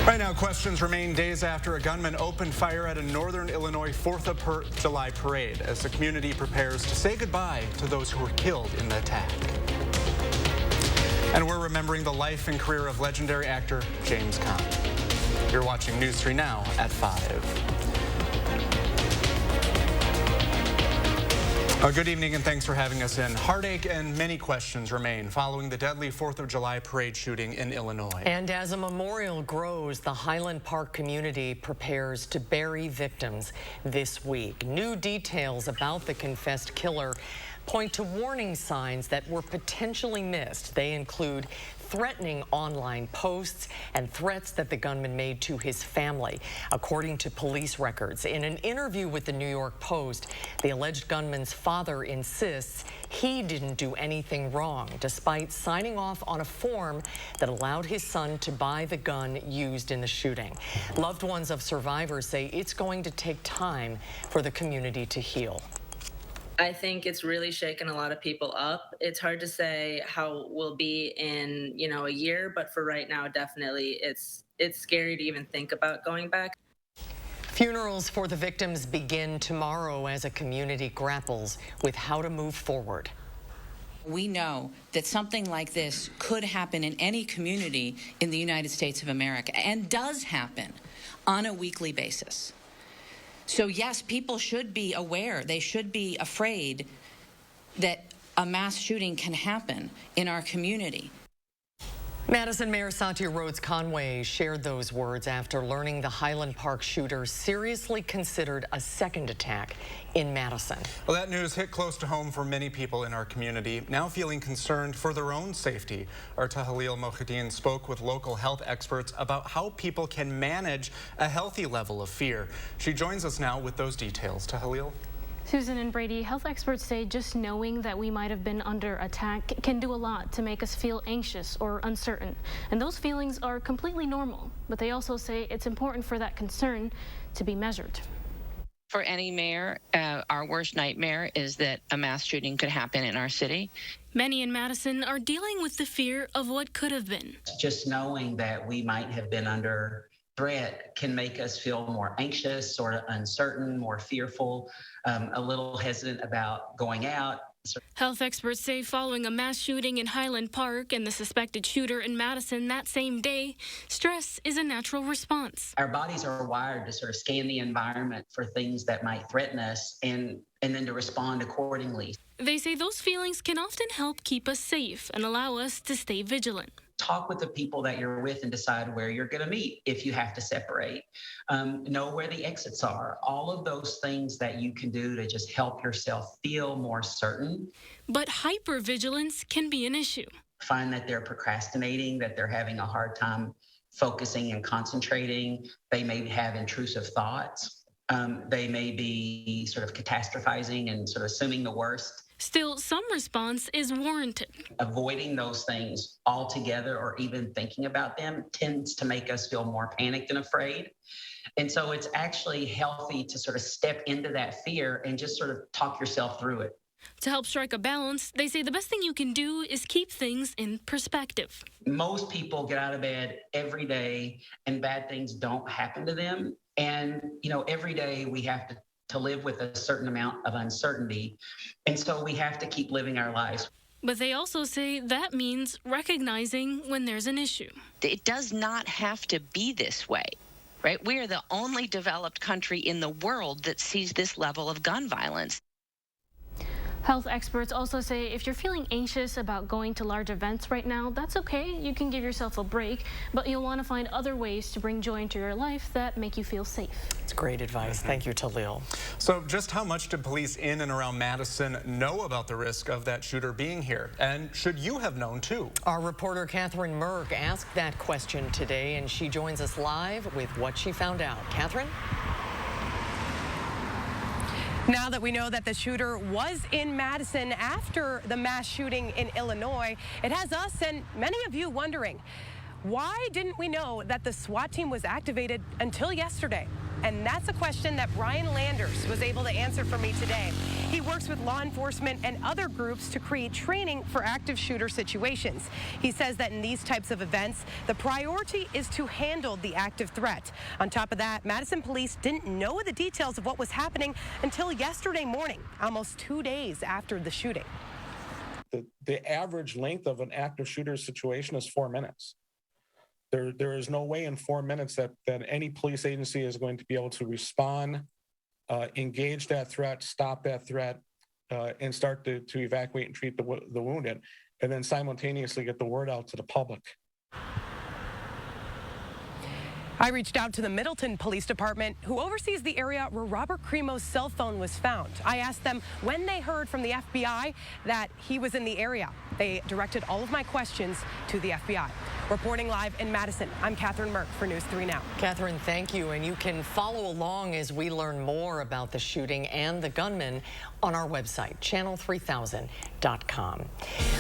Right now, questions remain days after a gunman opened fire at a northern Illinois 4th of July parade as the community prepares to say goodbye to those who were killed in the attack. And we're remembering the life and career of legendary actor James Caan. You're watching News 3 Now at 5. Good evening and thanks for having us in. Heartache and many questions remain following the deadly 4th of July parade shooting in Illinois. And as a memorial grows, the Highland Park community prepares to bury victims this week. New details about the confessed killer point to warning signs that were potentially missed. They include threatening online posts and threats that the gunman made to his family, according to police records. In an interview with the New York Post, the alleged gunman's father insists he didn't do anything wrong, despite signing off on a form that allowed his son to buy the gun used in the shooting. Loved ones of survivors say it's going to take time for the community to heal. I think it's really shaken a lot of people up. It's hard to say how we'll be in, a year, but for right now, definitely it's scary to even think about going back. Funerals for the victims begin tomorrow as a community grapples with how to move forward. We know that something like this could happen in any community in the United States of America and does happen on a weekly basis. So yes, people should be aware, they should be afraid that a mass shooting can happen in our community. Madison Mayor Satya Rhodes Conway shared those words after learning the Highland Park shooter seriously considered a second attack in Madison. Well, that news hit close to home for many people in our community, now feeling concerned for their own safety. Our Tahlil Mohideen spoke with local health experts about how people can manage a healthy level of fear. She joins us now with those details. Tahlil? Susan and Brady, health experts say just knowing that we might have been under attack can do a lot to make us feel anxious or uncertain. And those feelings are completely normal, but they also say it's important for that concern to be measured. For any mayor, our worst nightmare is that a mass shooting could happen in our city. Many in Madison are dealing with the fear of what could have been. Just knowing that we might have been under threat can make us feel more anxious, sort of uncertain, more fearful, a little hesitant about going out. Health experts say following a mass shooting in Highland Park and the suspected shooter in Madison that same day, stress is a natural response. Our bodies are wired to sort of scan the environment for things that might threaten us and then to respond accordingly. They say those feelings can often help keep us safe and allow us to stay vigilant. Talk with the people that you're with and decide where you're going to meet if you have to separate. Know where the exits are. All of those things that you can do to just help yourself feel more certain. But hypervigilance can be an issue. Find that they're procrastinating, that they're having a hard time focusing and concentrating. They may have intrusive thoughts. They may be sort of catastrophizing and sort of assuming the worst. Still, some response is warranted. Avoiding those things altogether or even thinking about them tends to make us feel more panicked and afraid. And so it's actually healthy to sort of step into that fear and just sort of talk yourself through it. To help strike a balance, they say the best thing you can do is keep things in perspective. Most people get out of bed every day and bad things don't happen to them. And, every day we have to live with a certain amount of uncertainty. And so we have to keep living our lives. But they also say that means recognizing when there's an issue. It does not have to be this way, right? We are the only developed country in the world that sees this level of gun violence. Health experts also say if you're feeling anxious about going to large events right now, that's okay. You can give yourself a break, but you'll want to find other ways to bring joy into your life that make you feel safe. It's great advice. Thank you, Tahlil. So just how much did police in and around Madison know about the risk of that shooter being here? And should you have known too? Our reporter Catherine Merck asked that question today, and she joins us live with what she found out. Catherine? Now that we know that the shooter was in Madison after the mass shooting in Illinois, it has us and many of you wondering, why didn't we know that the SWAT team was activated until yesterday? And that's a question that Brian Landers was able to answer for me today. He works with law enforcement and other groups to create training for active shooter situations. He says that in these types of events, the priority is to handle the active threat. On top of that, Madison police didn't know the details of what was happening until yesterday morning, almost 2 days after the shooting. The average length of an active shooter situation is 4 minutes. There is no way in 4 minutes that any police agency is going to be able to respond, engage that threat, stop that threat, and start to evacuate and treat the wounded, and then simultaneously get the word out to the public. I reached out to the Middleton Police Department, who oversees the area where Robert Cremo's cell phone was found. I asked them when they heard from the FBI that he was in the area. They directed all of my questions to the FBI. Reporting live in Madison, I'm Catherine Merck for News 3 Now. Catherine, thank you. And you can follow along as we learn more about the shooting and the gunman on our website, channel3000.com.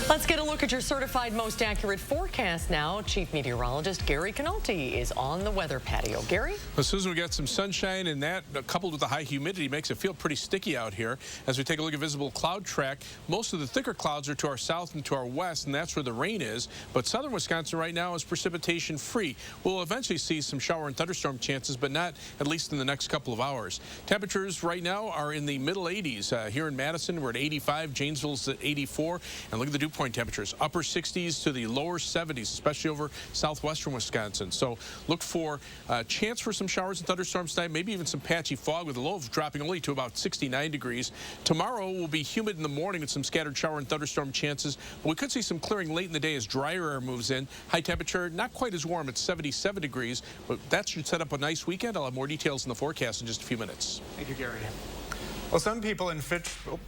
Let's get a look at your certified most accurate forecast now. Chief Meteorologist Gary Canolti is on the weather patio. Gary? Well, Susan, we got some sunshine, and that coupled with the high humidity makes it feel pretty sticky out here. As we take a look at visible cloud track, most of the thicker clouds are to our south and to our west, and that's where the rain is. But southern Wisconsin right now is precipitation free. We'll eventually see some shower and thunderstorm chances, but not at least in the next couple of hours. Temperatures right now are in the middle 80s. Here in Madison, we're at 85. Janesville's at 84. And look at the dew point temperatures, upper 60s to the lower 70s, especially over southwestern Wisconsin. So look for a chance for some showers and thunderstorms tonight, maybe even some patchy fog, with the low dropping only to about 69 degrees. Tomorrow will be humid in the morning with some scattered shower and thunderstorm chances, but we could see some clearing late in the day as drier air moves in. High temperature, not quite as warm at 77 degrees, but that should set up a nice weekend. I'll have more details in the forecast in just a few minutes. Thank you, Gary. Well, some people in Fitchburg.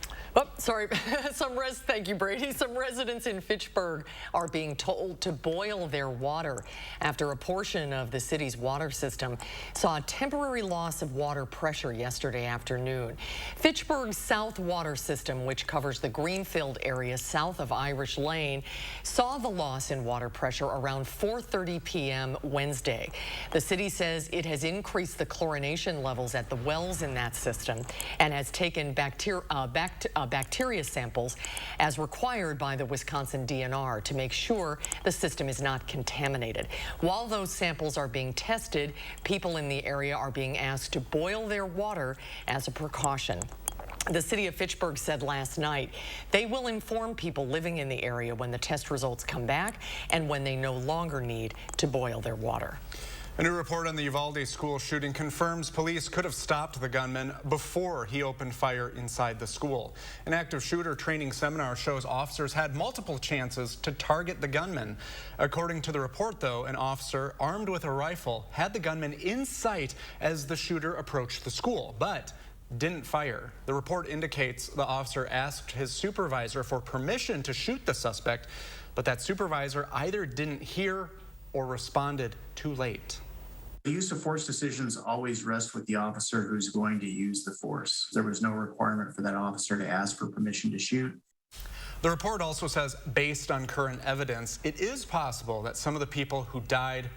Thank you, Brady. Some residents in Fitchburg are being told to boil their water after a portion of the city's water system saw a temporary loss of water pressure yesterday afternoon. Fitchburg's South Water System, which covers the Greenfield area south of Irish Lane, saw the loss in water pressure around 4:30 p.m. Wednesday. The city says it has increased the chlorination levels at the wells in that system and has taken bacteria samples as required by the Wisconsin DNR to make sure the system is not contaminated. While those samples are being tested, people in the area are being asked to boil their water as a precaution. The city of Fitchburg said last night they will inform people living in the area when the test results come back and when they no longer need to boil their water. A new report on the Uvalde school shooting confirms police could have stopped the gunman before he opened fire inside the school. An active shooter training seminar shows officers had multiple chances to target the gunman. According to the report, though, an officer armed with a rifle had the gunman in sight as the shooter approached the school, but didn't fire. The report indicates the officer asked his supervisor for permission to shoot the suspect, but that supervisor either didn't hear or responded too late. The use of force decisions always rest with the officer who's going to use the force. There was no requirement for that officer to ask for permission to shoot. The report also says, based on current evidence, it is possible that some of the people who died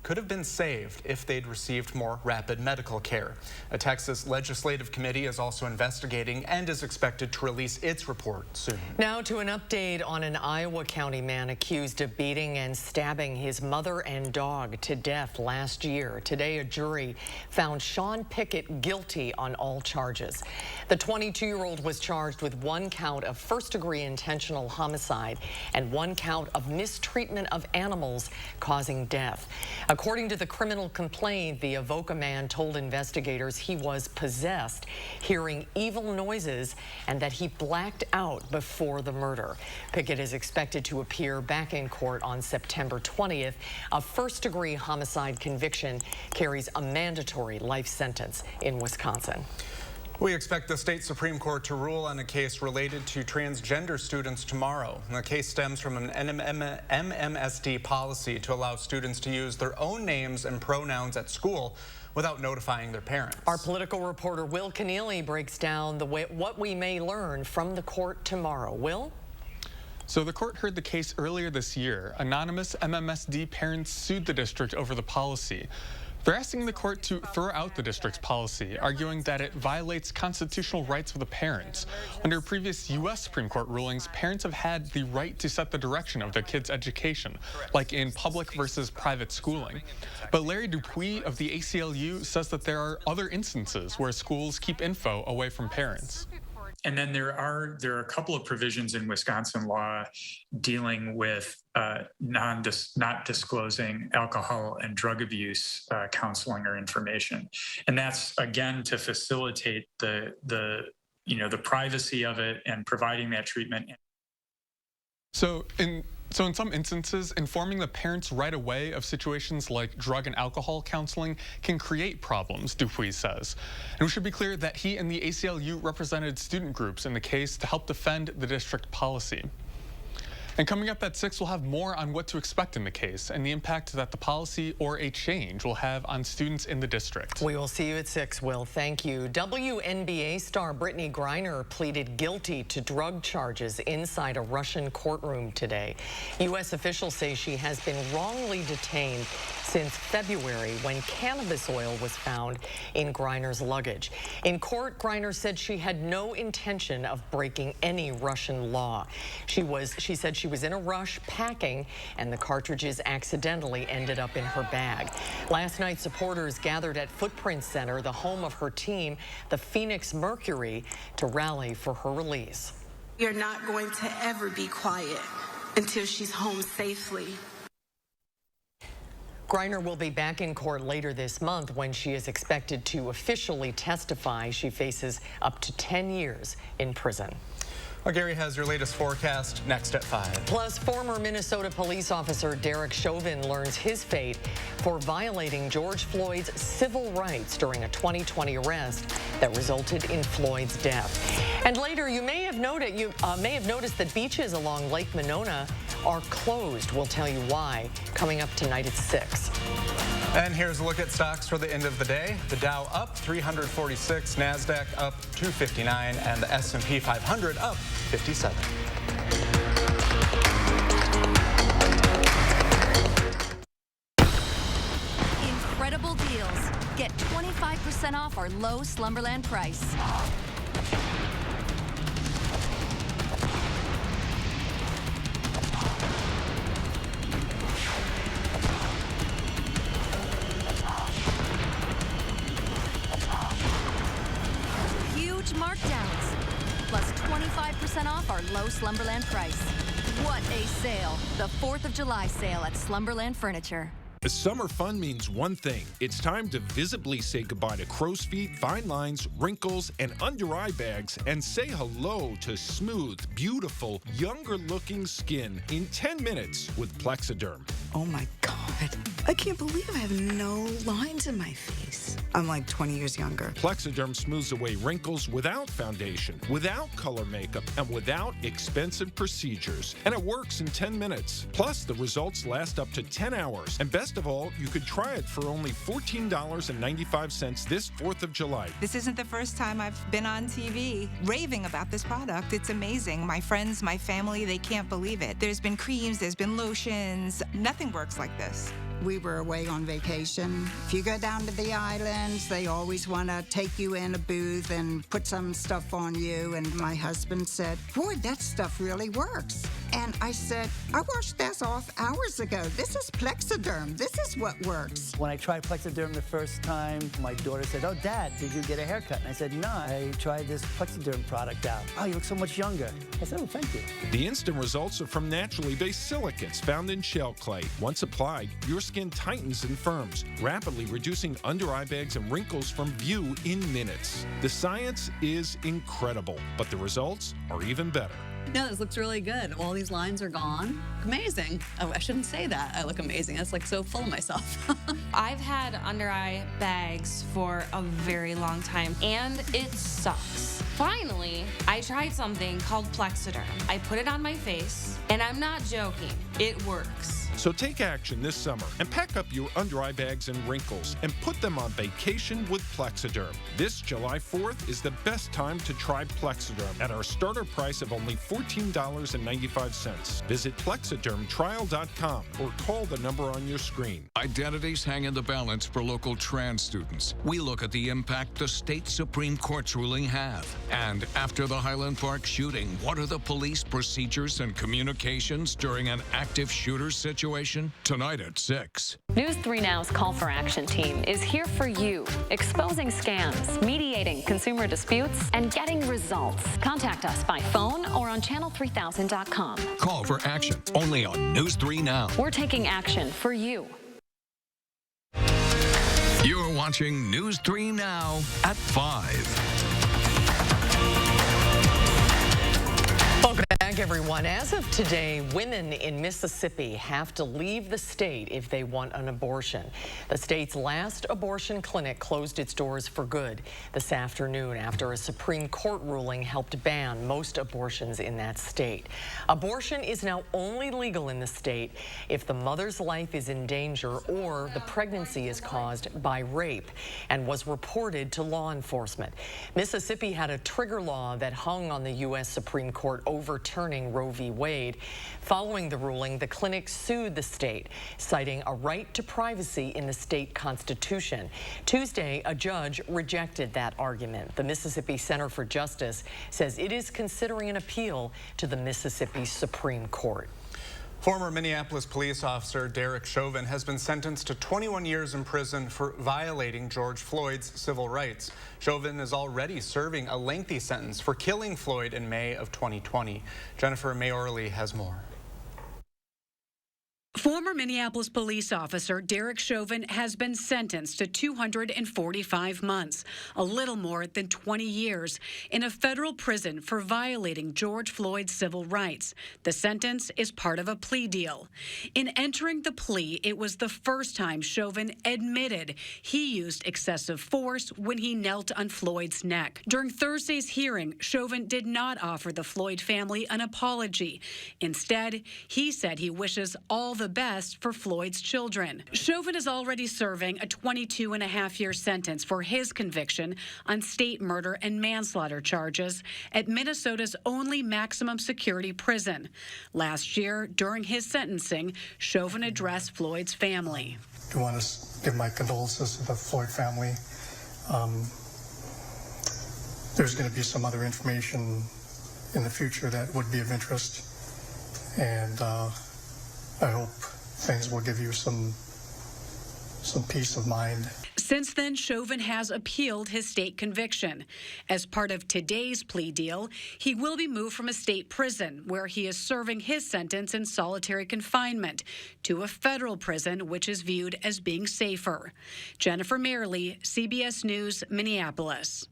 could have been saved if they'd received more rapid medical care. A Texas legislative committee is also investigating and is expected to release its report soon. Now to an update on an Iowa County man accused of beating and stabbing his mother and dog to death last year. Today, a jury found Sean Pickett guilty on all charges. The 22-year-old was charged with 1 count of first-degree intentional homicide and 1 count of mistreatment of animals causing death. According to the criminal complaint, the Avoca man told investigators he was possessed, hearing evil noises, and that he blacked out before the murder. Pickett is expected to appear back in court on September 20th. A first-degree homicide conviction carries a mandatory life sentence in Wisconsin. We expect the state Supreme Court to rule on a case related to transgender students tomorrow. The case stems from an MMSD policy to allow students to use their own names and pronouns at school without notifying their parents. Our political reporter Will Keneally breaks down what we may learn from the court tomorrow. Will? So the court heard the case earlier this year. Anonymous MMSD parents sued the district over the policy. They're asking the court to throw out the district's policy, arguing that it violates constitutional rights of the parents. Under previous U.S. Supreme Court rulings, parents have had the right to set the direction of their kids' education, like in public versus private schooling. But Larry Dupuis of the ACLU says that there are other instances where schools keep info away from parents. And then there are a couple of provisions in Wisconsin law dealing with not disclosing alcohol and drug abuse counseling or information, and that's again to facilitate the privacy of it and providing that treatment. So in some instances, informing the parents right away of situations like drug and alcohol counseling can create problems, Dupuis says. And we should be clear that he and the ACLU represented student groups in the case to help defend the district policy. And coming up at 6, we'll have more on what to expect in the case and the impact that the policy or a change will have on students in the district. We will see you at 6, Will. Thank you. WNBA star Brittany Griner pleaded guilty to drug charges inside a Russian courtroom today. U.S. officials say she has been wrongly detained since February when cannabis oil was found in Griner's luggage. In court, Griner said she had no intention of breaking any Russian law. She said she was in a rush packing, and the cartridges accidentally ended up in her bag. Last night, supporters gathered at Footprint Center, the home of her team, the Phoenix Mercury, to rally for her release. You're not going to ever be quiet until she's home safely. Griner will be back in court later this month when she is expected to officially testify. She faces up to 10 years in prison. Well, Gary has your latest forecast next at 5. Plus, former Minnesota police officer Derrick Chauvin learns his fate for violating George Floyd's civil rights during a 2020 arrest that resulted in Floyd's death. And later, you may have noticed that beaches along Lake Monona are closed. We'll tell you why coming up tonight at 6. And here's a look at stocks for the end of the day. The Dow up 346, NASDAQ up 259, and the S&P 500 up 57. Incredible deals. Get 25% off our low Slumberland price. Markdowns, plus 25% off our low Slumberland price. What a sale! The 4th of July sale at Slumberland Furniture. Summer fun means one thing. It's time to visibly say goodbye to crow's feet, fine lines, wrinkles, and under-eye bags, and say hello to smooth, beautiful, younger-looking skin in 10 minutes with Plexiderm. Oh my God. I can't believe I have no lines in my face. I'm like 20 years younger. Plexiderm smooths away wrinkles without foundation, without color makeup, and without expensive procedures. And it works in 10 minutes. Plus, the results last up to 10 hours. And best of all, you could try it for only $14.95 this 4th of July. This isn't the first time I've been on TV raving about this product. It's amazing. My friends, my family, they can't believe it. There's been creams, there's been lotions. Nothing works like this. We were away on vacation. If you go down to the islands, they always want to take you in a booth and put some stuff on you. And my husband said, boy, that stuff really works. And I said, I washed this off hours ago. This is Plexiderm. This is what works. When I tried Plexiderm the first time, my daughter said, oh, Dad, did you get a haircut? And I said, no, I tried this Plexiderm product out. Oh, you look so much younger. I said, oh, thank you. The instant results are from naturally based silicates found in shell clay. Once applied, your skin tightens and firms, rapidly reducing under-eye bags and wrinkles from view in minutes. The science is incredible, but the results are even better. Yeah, this looks really good. All these lines are gone. Amazing. Oh, I shouldn't say that. I look amazing. That's like so full of myself. I've had under-eye bags for a very long time, and it sucks. Finally, I tried something called Plexiderm. I put it on my face, and I'm not joking. It works. So take action this summer and pack up your under-eye bags and wrinkles and put them on vacation with Plexiderm. This July 4th is the best time to try Plexiderm at our starter price of only $14 $14.95. Visit plexidermtrial.com or call the number on your screen. Identities hang in the balance for local trans students. We look at the impact the state Supreme Court's ruling have. And after the Highland Park shooting, what are the police procedures and communications during an active shooter situation? Tonight at 6. News 3 Now's Call for Action team is here for you, exposing scams, mediating consumer disputes, and getting results. Contact us by phone or on channel3000.com. Call for Action, only on News 3 Now. We're taking action for you. You're watching News 3 Now at 5. Welcome back, everyone. As of today, women in Mississippi have to leave the state if they want an abortion. The state's last abortion clinic closed its doors for good this afternoon after a Supreme Court ruling helped ban most abortions in that state. Abortion is now only legal in the state if the mother's life is in danger or the pregnancy is caused by rape and was reported to law enforcement. Mississippi had a trigger law that hung on the U.S. Supreme Court overturning Roe v. Wade. Following the ruling, the clinic sued the state, citing a right to privacy in the state constitution. Tuesday, a judge rejected that argument. The Mississippi Center for Justice says it is considering an appeal to the Mississippi Supreme Court. Former Minneapolis police officer Derrick Chauvin has been sentenced to 21 years in prison for violating George Floyd's civil rights. Chauvin is already serving a lengthy sentence for killing Floyd in May of 2020. Jennifer Mayorley has more. Former Minneapolis police officer Derrick Chauvin has been sentenced to 245 months, a little more than 20 years, in a federal prison for violating George Floyd's civil rights. The sentence is part of a plea deal. In entering the plea, it was the first time Chauvin admitted he used excessive force when he knelt on Floyd's neck. During Thursday's hearing, Chauvin did not offer the Floyd family an apology. Instead, he said he wishes all the best for Floyd's children. Chauvin is already serving a 22-and-a-half-year sentence for his conviction on state murder and manslaughter charges at Minnesota's only maximum security prison. Last year, during his sentencing, Chauvin addressed Floyd's family. I want to give my condolences to the Floyd family. There's going to be some other information in the future that would be of interest, and I hope things will give you some peace of mind. Since then, Chauvin has appealed his state conviction. As part of today's plea deal, he will be moved from a state prison, where he is serving his sentence in solitary confinement, to a federal prison, which is viewed as being safer. Jennifer Mayorley, CBS News, Minneapolis.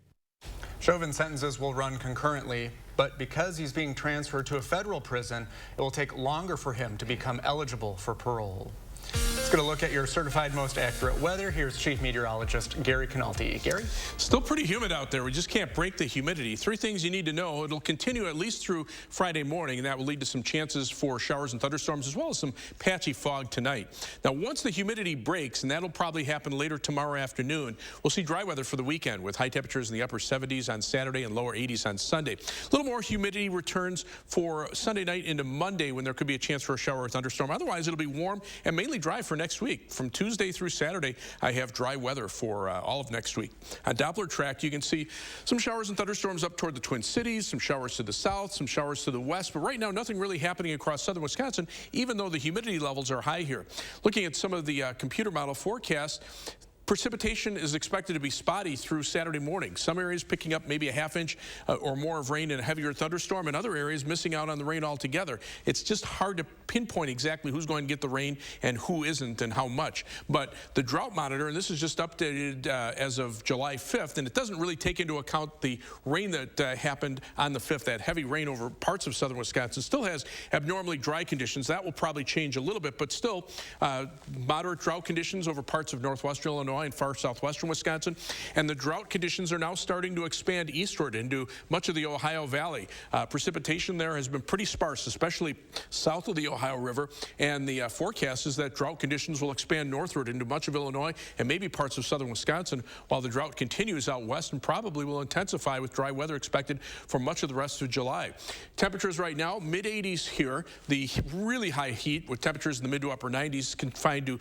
Chauvin's sentences will run concurrently, but because he's being transferred to a federal prison, it will take longer for him to become eligible for parole. Let's get a look at your certified most accurate weather. Here's Chief Meteorologist Gary Canalti. Gary? Still pretty humid out there. We just can't break the humidity. 3 things you need to know. It'll continue at least through Friday morning, and that will lead to some chances for showers and thunderstorms, as well as some patchy fog tonight. Now, once the humidity breaks, and that'll probably happen later tomorrow afternoon, we'll see dry weather for the weekend with high temperatures in the upper 70s on Saturday and lower 80s on Sunday. A little more humidity returns for Sunday night into Monday, when there could be a chance for a shower or thunderstorm. Otherwise, it'll be warm and mainly dry for next week. From Tuesday through Saturday, I have dry weather for all of next week. On Doppler track, you can see some showers and thunderstorms up toward the Twin Cities, some showers to the south, some showers to the west, but right now nothing really happening across southern Wisconsin, even though the humidity levels are high here. Looking at some of the computer model forecasts, precipitation is expected to be spotty through Saturday morning. Some areas picking up maybe a half-inch or more of rain and a heavier thunderstorm, and other areas missing out on the rain altogether. It's just hard to pinpoint exactly who's going to get the rain and who isn't and how much. But the drought monitor, and this is just updated as of July 5th, and it doesn't really take into account the rain that happened on the 5th, that heavy rain over parts of southern Wisconsin, still has abnormally dry conditions. That will probably change a little bit, but still moderate drought conditions over parts of northwestern Illinois Illinois and far southwestern Wisconsin. And the drought conditions are now starting to expand eastward into much of the Ohio Valley. Precipitation there has been pretty sparse, especially south of the Ohio River. And the forecast is that drought conditions will expand northward into much of Illinois and maybe parts of southern Wisconsin, while the drought continues out west and probably will intensify with dry weather expected for much of the rest of July. Temperatures right now, mid-80s here. The really high heat with temperatures in the mid to upper 90s confined to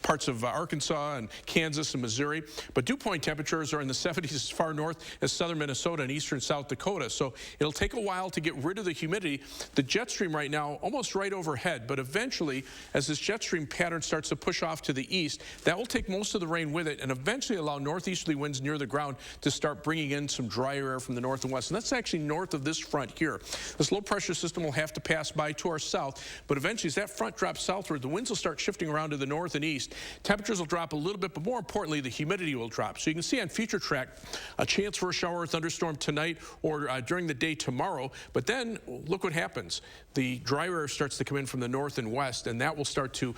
parts of Arkansas and Kansas and Missouri. But dew point temperatures are in the 70s as far north as southern Minnesota and eastern South Dakota. So it'll take a while to get rid of the humidity. The jet stream right now almost right overhead, but eventually as this jet stream pattern starts to push off to the east, that will take most of the rain with it and eventually allow northeasterly winds near the ground to start bringing in some drier air from the north and west. And that's actually north of this front here. This low pressure system will have to pass by to our south, but eventually as that front drops southward, the winds will start shifting around to the north and east. Temperatures will drop a little bit, but more importantly, the humidity will drop. So you can see on Future Track a chance for a shower or thunderstorm tonight or during the day tomorrow. But then look what happens. The dry air starts to come in from the north and west, and that will start to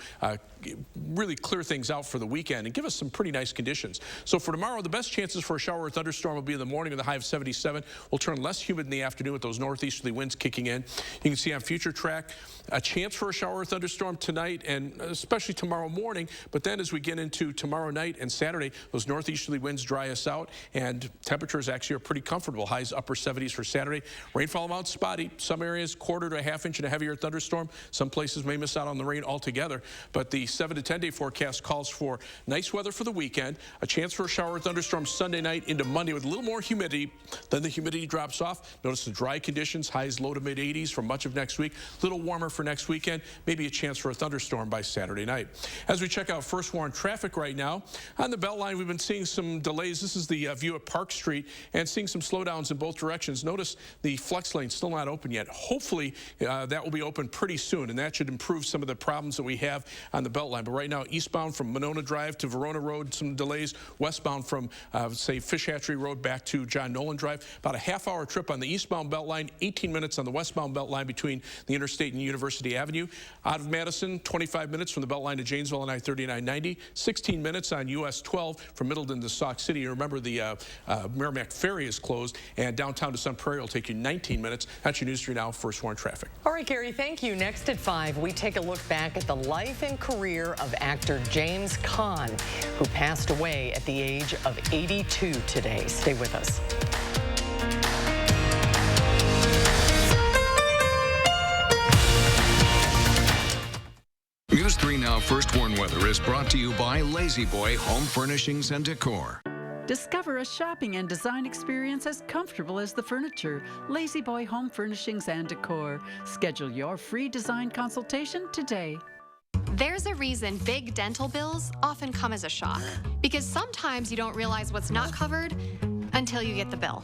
really clear things out for the weekend and give us some pretty nice conditions. So for tomorrow, the best chances for a shower or thunderstorm will be in the morning with a high of 77. We'll turn less humid in the afternoon with those northeasterly winds kicking in. You can see on Future Track a chance for a shower or thunderstorm tonight and especially tomorrow morning. But then as we get into tomorrow night and Saturday, those northeasterly winds dry us out and temperatures actually are pretty comfortable. Highs upper 70s for Saturday. Rainfall amount spotty. Some areas quarter to a half inch and a heavier thunderstorm. Some places may miss out on the rain altogether. But the 7 to 10 day forecast calls for nice weather for the weekend, a chance for a shower or thunderstorm Sunday night into Monday with a little more humidity. Then the humidity drops off. Notice the dry conditions, highs low to mid 80s for much of next week. A little warmer for next weekend, maybe a chance for a thunderstorm by Saturday night. As we check out first warn traffic right now, on the Beltline we've been seeing some delays. This is the view at Park Street and seeing some slowdowns in both directions. Notice the flex lane still not open yet. Hopefully that will be open pretty soon, and that should improve some of the problems that we have on the Beltline. But right now, eastbound from Monona Drive to Verona Road, some delays. Westbound from, say, Fish Hatchery Road back to John Nolan Drive. About a half-hour trip on the eastbound Beltline, 18 minutes on the westbound Beltline between the Interstate and University Avenue. Out of Madison, 25 minutes from the Beltline to Janesville on I-3990. 16 minutes on US 12 from Middleton to Sauk City. And remember, the Merrimack Ferry is closed, and downtown to Sun Prairie will take you 19 minutes. That's your News 3 Now First Warn Traffic. All right, Gary, thank you. Next at 5, we take a look back at the life and career of actor James Caan, who passed away at the age of 82 today. Stay with us. News 3 Now First Warn Weather is brought to you by Lazy Boy Home Furnishings and Decor. Discover a shopping and design experience as comfortable as the furniture. Lazy Boy Home Furnishings and Decor. Schedule your free design consultation today. There's a reason big dental bills often come as a shock, because sometimes you don't realize what's not covered until you get the bill.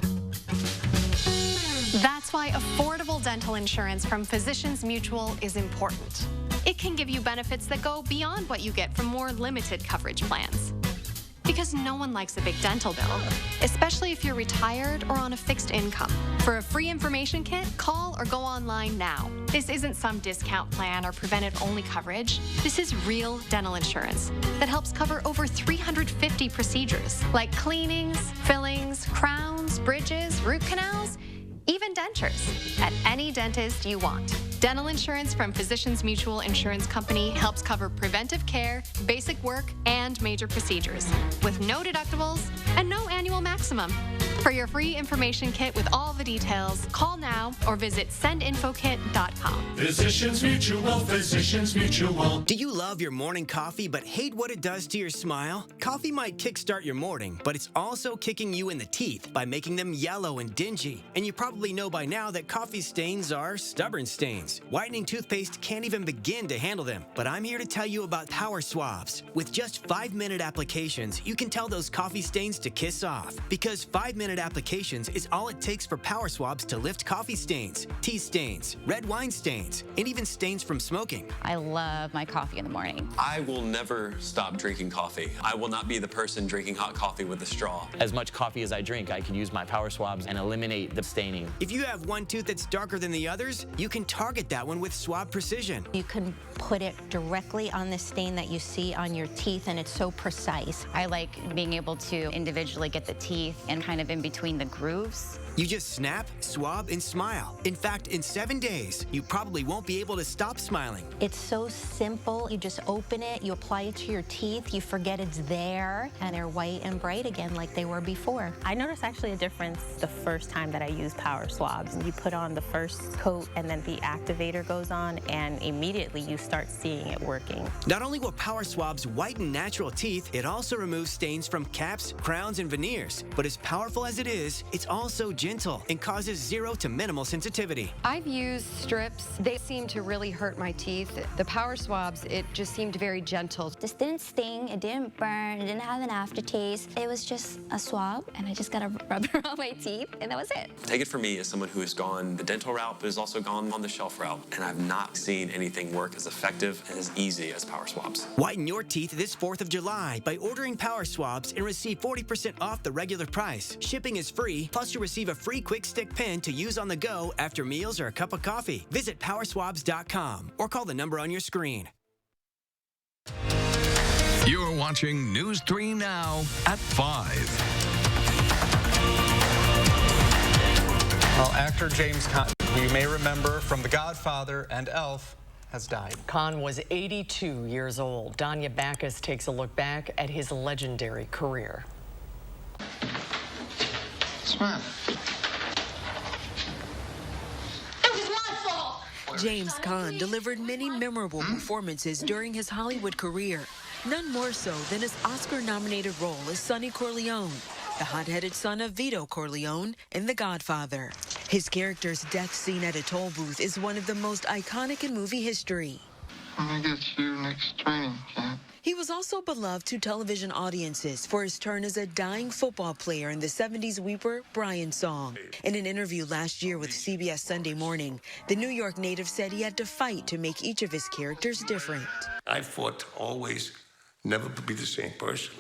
That's why affordable dental insurance from Physicians Mutual is important. It can give you benefits that go beyond what you get from more limited coverage plans. Because no one likes a big dental bill, especially if you're retired or on a fixed income. For a free information kit, call or go online now. This isn't some discount plan or preventive-only coverage. This is real dental insurance that helps cover over 350 procedures, like cleanings, fillings, crowns, bridges, root canals, even dentures, at any dentist you want. Dental insurance from Physicians Mutual Insurance Company helps cover preventive care, basic work, and major procedures, with no deductibles and no annual maximum. For your free information kit with all the details, call now or visit sendinfokit.com. Physicians Mutual, Physicians Mutual. Do you love your morning coffee but hate what it does to your smile? Coffee might kickstart your morning, but it's also kicking you in the teeth by making them yellow and dingy. And you probably know by now that coffee stains are stubborn stains. Whitening toothpaste can't even begin to handle them. But I'm here to tell you about Power Swabs. With just 5-minute applications, you can tell those coffee stains to kiss off. Because 5-minute minute applications is all it takes for power swabs to lift coffee stains, tea stains, red wine stains, and even stains from smoking. I love my coffee in the morning. I will never stop drinking coffee. I will not be the person drinking hot coffee with a straw. As much coffee as I drink, I can use my power swabs and eliminate the staining. If you have one tooth that's darker than the others, you can target that one with Swab Precision. You can put it directly on the stain that you see on your teeth, and it's so precise. I like being able to individually get the teeth and kind of in between the grooves. You just snap, swab, and smile. In fact, in 7 days, you probably won't be able to stop smiling. It's so simple. You just open it, you apply it to your teeth, you forget it's there, and they're white and bright again like they were before. I noticed actually a difference the first time that I used power swabs. You put on the first coat and then the activator goes on, and immediately you start seeing it working. Not only will power swabs whiten natural teeth, it also removes stains from caps, crowns, and veneers. But as powerful as it is, it's also gentle and causes 0 to minimal sensitivity. I've used strips. They seem to really hurt my teeth. The power swabs, it just seemed very gentle. This didn't sting, it didn't burn, it didn't have an aftertaste. It was just a swab, and I just got to rub it on my teeth, and that was it. Take it from me as someone who has gone the dental route, but has also gone on the shelf route, and I've not seen anything work as effective and as easy as power swabs. Whiten your teeth this 4th of July by ordering power swabs and receive 40% off the regular price. Shipping is free, plus you'll receive a free quick stick pen to use on the go after meals or a cup of coffee. Visit powerswabs.com or call the number on your screen. You're watching News 3 Now at 5. Well, actor James Caan, who you may remember from The Godfather and Elf, has died. Caan was 82 years old. Danya Backus takes a look back at his legendary career. Smile. James Caan delivered many memorable performances during his Hollywood career, none more so than his Oscar-nominated role as Sonny Corleone, the hot-headed son of Vito Corleone in The Godfather. His character's death scene at a toll booth is one of the most iconic in movie history. When I get you next training camp. He was also beloved to television audiences for his turn as a dying football player in the 70s weeper Brian song. In an interview last year with CBS Sunday Morning, the New York native said he had to fight to make each of his characters different. I fought to always never be the same person.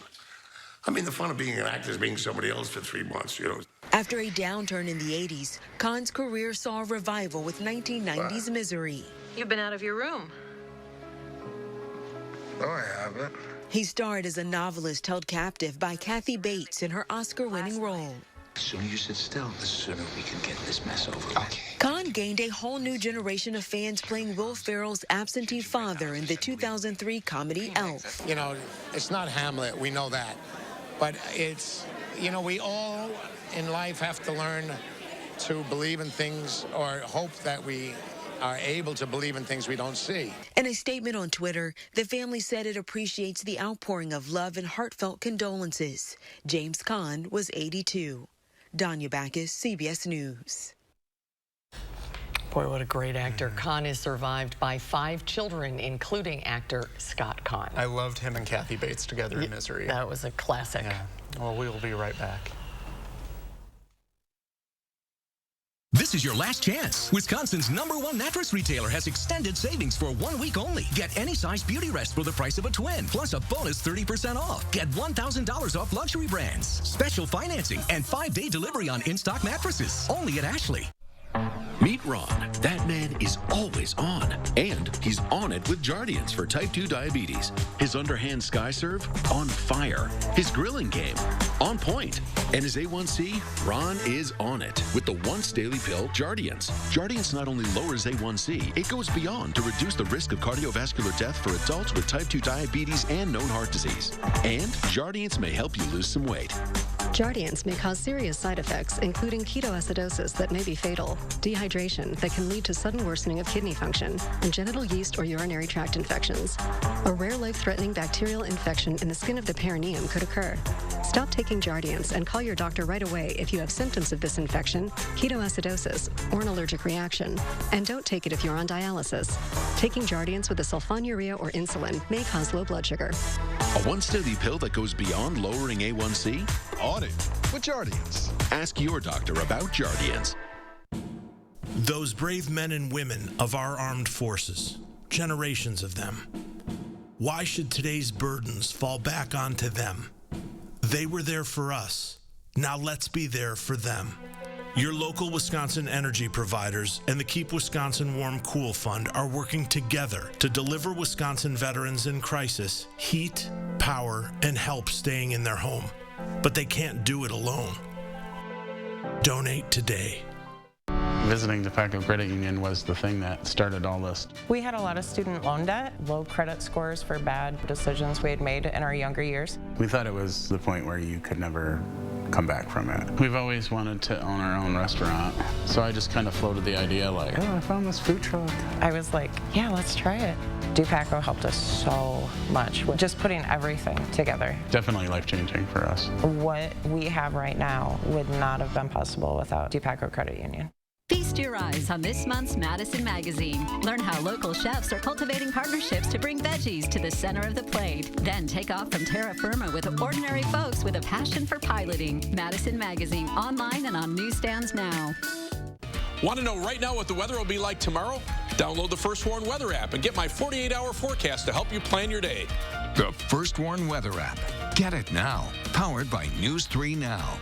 I mean, the fun of being an actor is being somebody else for 3 months, you know. After a downturn in the 80s, Caan's career saw a revival with 1990s Misery. You've been out of your room. No, I haven't. He starred as a novelist held captive by Kathy Bates in her Oscar-winning role. The sooner you sit still, the sooner we can get this mess over with. Okay. Caan gained a whole new generation of fans playing Will Ferrell's absentee father in the 2003 comedy Elf. You know, it's not Hamlet, we know that. But it's, you know, we all in life have to learn to believe in things or hope that we are able to believe in things we don't see. In a statement on Twitter, the family said it appreciates the outpouring of love and heartfelt condolences. James Caan was 82. Danya Backus, CBS News. Boy, what a great actor. Caan is survived by 5 children, including actor Scott Caan. I loved him and Kathy Bates together in Misery. That was a classic. Yeah. Well, we will be right back. This is your last chance. Wisconsin's #1 mattress retailer has extended savings for 1 week only. Get any size Beauty Rest for the price of a twin, plus a bonus 30% off. Get $1,000 off luxury brands, special financing, and 5-day delivery on in-stock mattresses. Only at Ashley. Meet Ron. That man is always on. And he's on it with Jardiance for type 2 diabetes. His underhand sky serve, on fire. His grilling game, on point. And his A1C, Ron is on it with the once daily pill, Jardiance. Jardiance not only lowers A1C, it goes beyond to reduce the risk of cardiovascular death for adults with type 2 diabetes and known heart disease. And Jardiance may help you lose some weight. Jardiance may cause serious side effects, including ketoacidosis that may be fatal, dehydration that can lead to sudden worsening of kidney function, and genital yeast or urinary tract infections. A rare life-threatening bacterial infection in the skin of the perineum could occur. Stop taking Jardiance and call your doctor right away if you have symptoms of this infection, ketoacidosis, or an allergic reaction. And don't take it if you're on dialysis. Taking Jardiance with a sulfonylurea or insulin may cause low blood sugar. A once daily pill that goes beyond lowering A1C? On it safe with Jardians. Ask your doctor about Jardians. Those brave men and women of our armed forces, generations of them. Why should today's burdens fall back onto them? They were there for us. Now let's be there for them. Your local Wisconsin energy providers and the Keep Wisconsin Warm Cool Fund are working together to deliver Wisconsin veterans in crisis heat, power, and help staying in their home. But they can't do it alone. Donate today. Visiting DePaco Credit Union was the thing that started all this. We had a lot of student loan debt, low credit scores for bad decisions we had made in our younger years. We thought it was the point where you could never come back from it. We've always wanted to own our own restaurant, so I just kind of floated the idea like, oh, I found this food truck. I was like, yeah, let's try it. DePaco helped us so much with just putting everything together. Definitely life-changing for us. What we have right now would not have been possible without DePaco Credit Union. Feast your eyes on this month's Madison magazine. Learn how local chefs are cultivating partnerships to bring veggies to the center of the plate. Then take off from terra firma with ordinary folks with a passion for piloting. Madison magazine, online and on newsstands now. Want to know right now what the weather will be like tomorrow? Download the First Warn Weather app and get my 48-hour forecast to help you plan your day. The First Warn Weather app. Get it now. Powered by News 3 Now.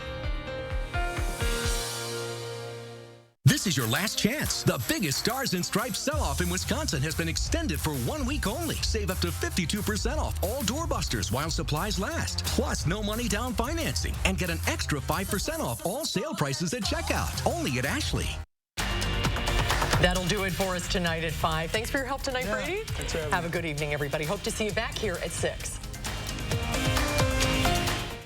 This is your last chance. The biggest Stars and Stripes sell-off in Wisconsin has been extended for 1 week only. Save up to 52% off all doorbusters while supplies last. Plus, no money down financing. And get an extra 5% off all sale prices at checkout. Only at Ashley. That'll do it for us tonight at 5. Thanks for your help tonight, Brady. Thanks for having me. Have a good evening, everybody. Hope to see you back here at 6.